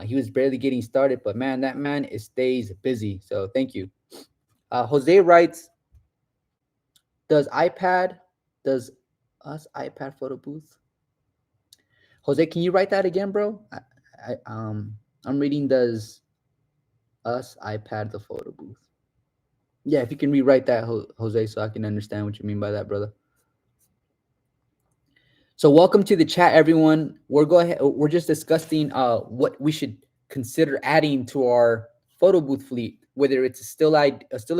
He was barely getting started, but man, that man stays busy. So thank you. Jose writes, does iPad, does us iPad photo booth? Jose, can you write that again, bro? I'm reading, does us iPad the photo booth? Yeah, if you can rewrite that, Jose, so I can understand what you mean by that, brother. So welcome to the chat, everyone. We're just discussing what we should consider adding to our photo booth fleet, whether it's still a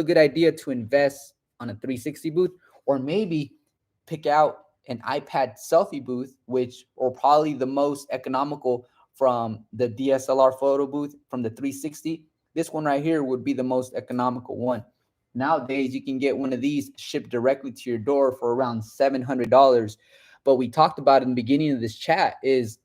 good idea to invest on a 360 booth, or maybe pick out an iPad selfie booth, which or probably the most economical from the DSLR photo booth from the 360. This one right here would be the most economical one. Nowadays, you can get one of these shipped directly to your door for around $700. But we talked about in the beginning of this chat is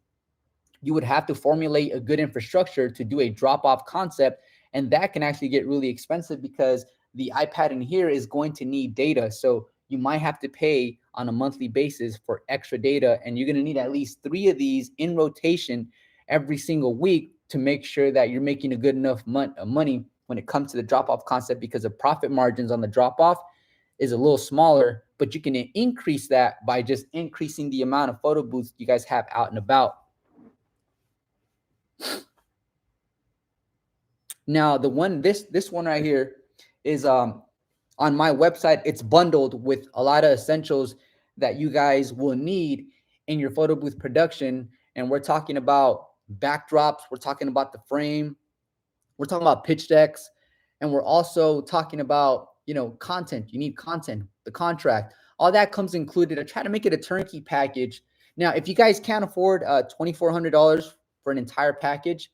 you would have to formulate a good infrastructure to do a drop-off concept, and that can actually get really expensive because the iPad in here is going to need data. So you might have to pay on a monthly basis for extra data, and you're going to need at least 3 of these in rotation every single week to make sure that you're making a good enough money when it comes to the drop-off concept, because the profit margins on the drop-off is a little smaller, but you can increase that by just increasing the amount of photo booths you guys have out and about. Now, this one right here is on my website. It's bundled with a lot of essentials that you guys will need in your photo booth production. And we're talking about backdrops, we're talking about the frame, we're talking about pitch decks, and we're also talking about, content. You need content, the contract, all that comes included. I try to make it a turnkey package. Now, if you guys can't afford $2,400 for an entire package,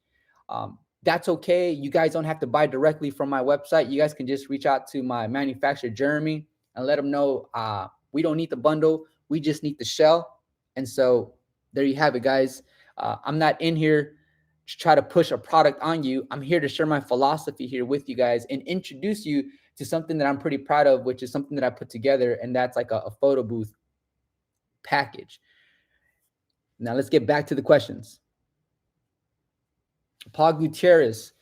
that's okay. You guys don't have to buy directly from my website. You guys can just reach out to my manufacturer, Jeremy, and let him know we don't need the bundle. We just need the shell. And so there you have it, guys. I'm not in here to try to push a product on you. I'm here to share my philosophy here with you guys and introduce you to something that I'm pretty proud of, which is something that I put together, and that's like a photo booth package. Now let's get back to the questions. Paul Gutierrez,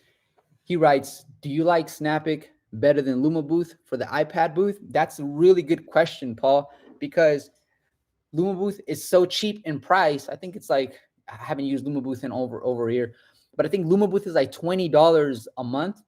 he writes, do you like Snapic better than Luma Booth for the iPad booth? That's a really good question, Paul, because Luma Booth is so cheap in price. I think it's like, I haven't used Luma Booth in over a year, but I think Luma Booth is like $20 a month.